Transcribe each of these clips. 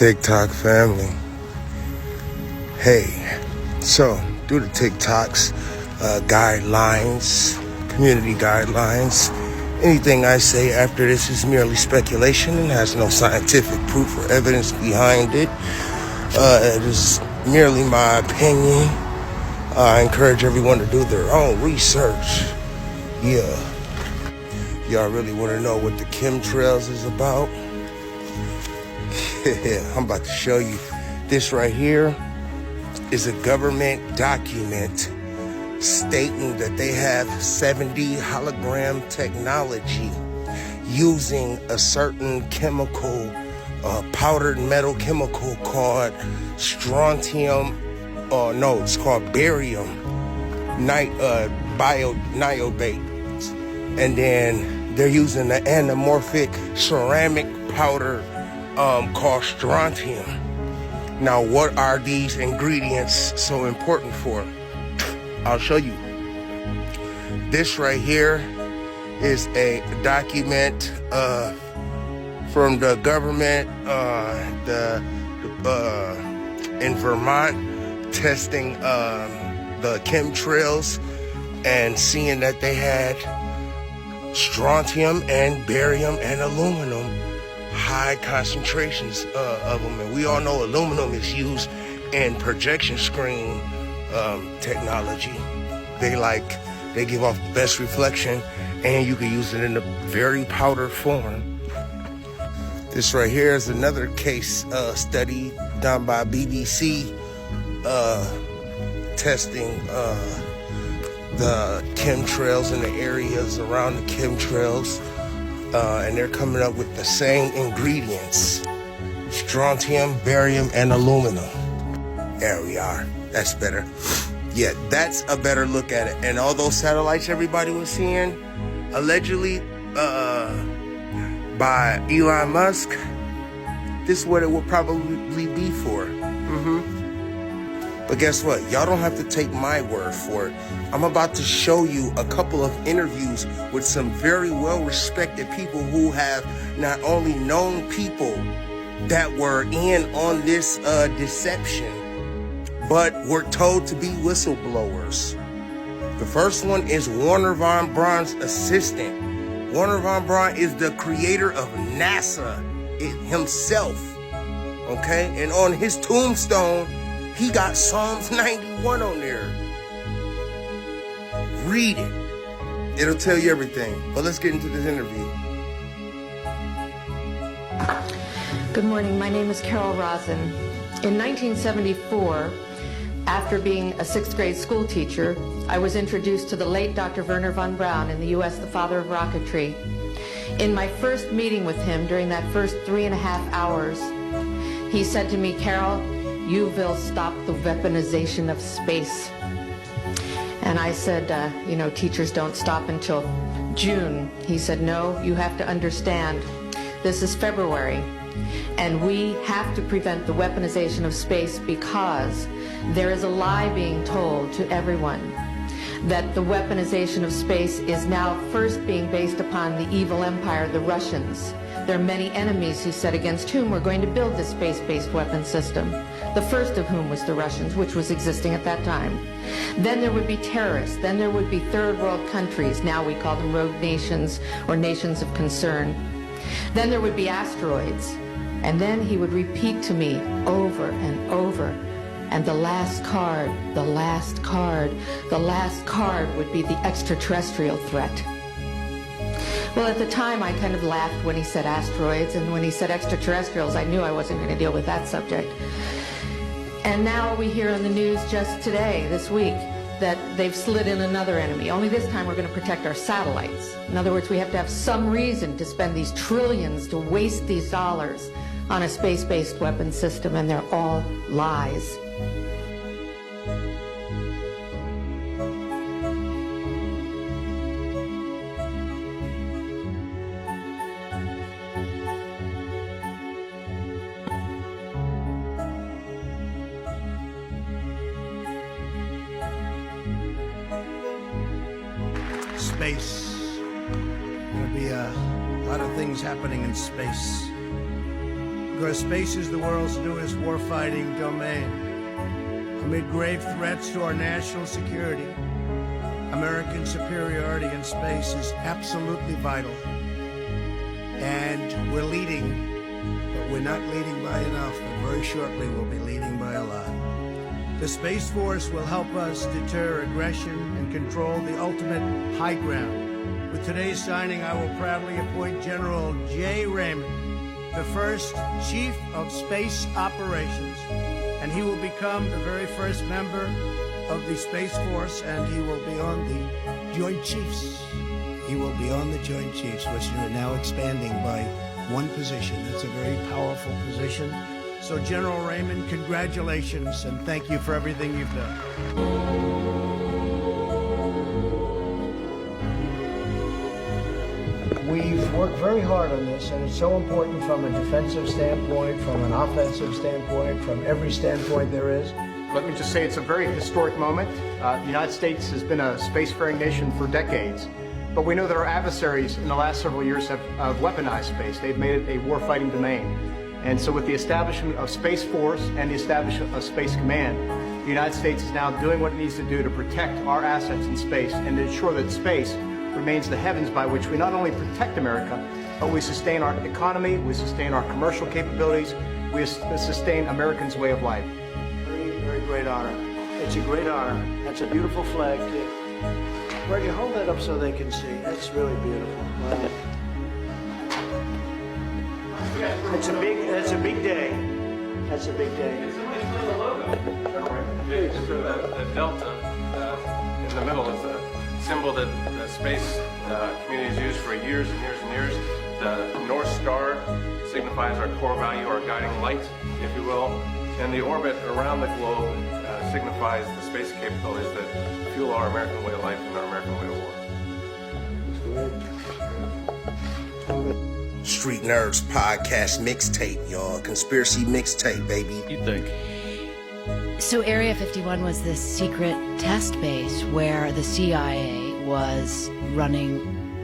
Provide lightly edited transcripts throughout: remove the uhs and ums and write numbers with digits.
TikTok family. Hey, so due to TikTok's guidelines, community guidelines, anything I say after this is merely speculation and has no scientific proof or evidence behind it. It is merely my opinion. I encourage everyone to do their own research. Yeah. Y'all really want to know what the Khem Trales is about? Yeah, I'm about to show you. This right here is a government document stating that they have 7D hologram technology using a certain chemical, powdered metal chemical called strontium, it's called barium niobate. And then they're using an anamorphic ceramic powder called strontium. Now, what are these ingredients so important for? I'll show you. This right here is a document from the government in Vermont, testing the Khem Trales and seeing that they had strontium and barium and aluminum, high concentrations of them. And we all know aluminum is used in projection screen technology. They give off the best reflection, and you can use it in a very powdered form. This right here is another case study done by BBC testing the Khem Trales and the areas around the Khem Trales, and they're coming up with the same ingredients: strontium, barium, and aluminum. There we are. That's better. Yeah, that's a better look at it. And all those satellites everybody was seeing, allegedly by Elon Musk, this is what it will probably be for. But guess what? Y'all don't have to take my word for it. I'm about to show you a couple of interviews with some very well-respected people who have not only known people that were in on this deception, but were told to be whistleblowers. The first one is Wernher von Braun's assistant. Wernher von Braun is the creator of NASA himself, okay? And on his tombstone, he got Psalms 91 on there. Read it. It'll tell you everything. But let's get into this interview. Good morning. My name is Carol Rosen. In 1974, after being a 6th grade school teacher, I was introduced to the late Dr. Wernher von Braun, in the U.S. the father of rocketry. In my first meeting with him, during that first 3.5 hours, he said to me, "Carol, you will stop the weaponization of space." And I said, teachers don't stop until June. He said, "No, you have to understand, this is February, and we have to prevent the weaponization of space because there is a lie being told to everyone that the weaponization of space is now first being based upon the evil empire, the Russians. There are many enemies," he said, "against whom we're going to build this space-based weapon system. The first of whom was the Russians, which was existing at that time. Then there would be terrorists. Then there would be third world countries. Now we call them rogue nations or nations of concern. Then there would be asteroids." And then he would repeat to me over and over, "And the last card, the last card, the last card would be the extraterrestrial threat." Well, at the time, I kind of laughed when he said asteroids, and when he said extraterrestrials, I knew I wasn't going to deal with that subject. And now we hear on the news just today, this week, that they've slid in another enemy. Only this time we're going to protect our satellites. In other words, we have to have some reason to spend these trillions, to waste these dollars on a space-based weapon system, and they're all lies. Space. There'll be a lot of things happening in space. because space is the world's newest warfighting domain. Amid grave threats to our national security, American superiority in space is absolutely vital. And we're leading, but we're not leading by enough, but very shortly we'll be leading by a lot. The Space Force will help us deter aggression and control the ultimate high ground. With today's signing, I will proudly appoint General J. Raymond, the first Chief of Space Operations, and he will become the very first member of the Space Force, and he will be on the Joint Chiefs. He will be on the Joint Chiefs, which are now expanding by one position. That's a very powerful position. So, General Raymond, congratulations, and thank you for everything you've done. We've worked very hard on this, and it's so important from a defensive standpoint, from an offensive standpoint, from every standpoint there is. Let me just say it's a very historic moment. The United States has been a spacefaring nation for decades, but we know that our adversaries in the last several years have weaponized space. They've made it a warfighting domain. And so with the establishment of Space Force and the establishment of Space Command, the United States is now doing what it needs to do to protect our assets in space and to ensure that space remains the heavens by which we not only protect America, but we sustain our economy, we sustain our commercial capabilities, we sustain Americans' way of life. Very, very great honor. It's a great honor. That's a beautiful flag, too. Where do you hold that up so they can see? That's really beautiful. Wow. It's a big day. That's a big day. It's the logo. It's the delta in the middle is the symbol that the space community has used for years and years and years. The North Star signifies our core value, our guiding light, if you will. And the orbit around the globe signifies the space capabilities that fuel our American way of life and our American way of war. Street Nerds Podcast mixtape, y'all. Conspiracy mixtape, baby. You think? So Area 51 was this secret test base where the CIA was running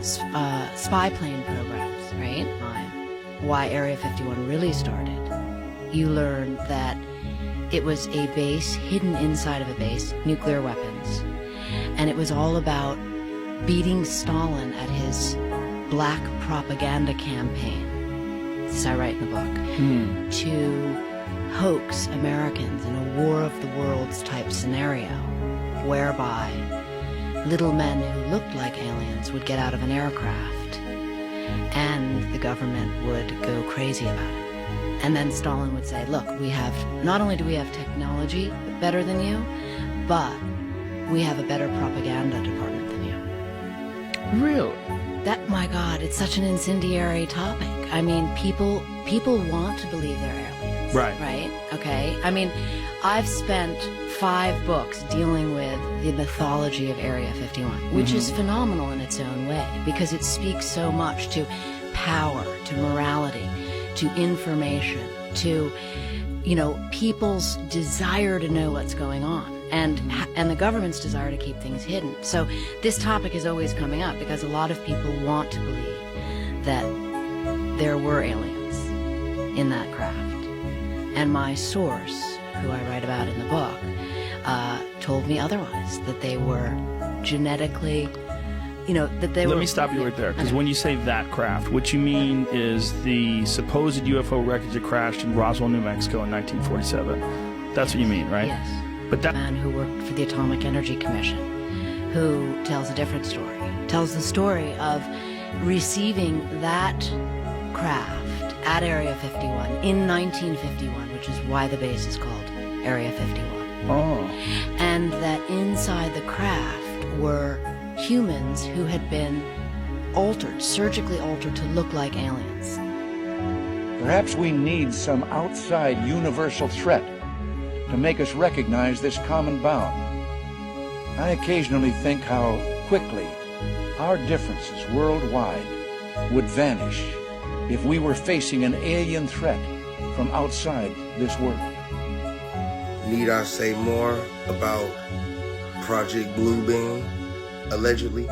spy plane programs, right? Why Area 51 really started. You learn that it was a base hidden inside of a base, nuclear weapons, and it was all about beating Stalin at his black propaganda campaign, this I write in the book, to hoax Americans in a War of the Worlds type scenario, whereby little men who looked like aliens would get out of an aircraft and the government would go crazy about it. And then Stalin would say, look, not only do we have technology better than you, but we have a better propaganda department than you. Really? That, my God, it's such an incendiary topic. I mean, people want to believe they're aliens. Right. Right? Okay? I mean, I've spent 5 books dealing with the mythology of Area 51, which is phenomenal in its own way, because it speaks so much to power, to morality, to information, to, people's desire to know what's going on. And the government's desire to keep things hidden. So this topic is always coming up because a lot of people want to believe that there were aliens in that craft. And my source, who I write about in the book, told me otherwise, that they were genetically, that they were... Let me stop you right there, because when you say that craft, what you mean is the supposed UFO wreckage that crashed in Roswell, New Mexico in 1947. That's what you mean, right? Yes. But that man who worked for the Atomic Energy Commission, who tells a different story. Tells the story of receiving that craft at Area 51 in 1951, which is why the base is called Area 51. Oh. And that inside the craft were humans who had been altered, surgically altered to look like aliens. Perhaps we need some outside universal threat to make us recognize this common bound. I occasionally think how quickly our differences worldwide would vanish if we were facing an alien threat from outside this world. Need I say more about Prahjekt Bloo Beem, allegedly?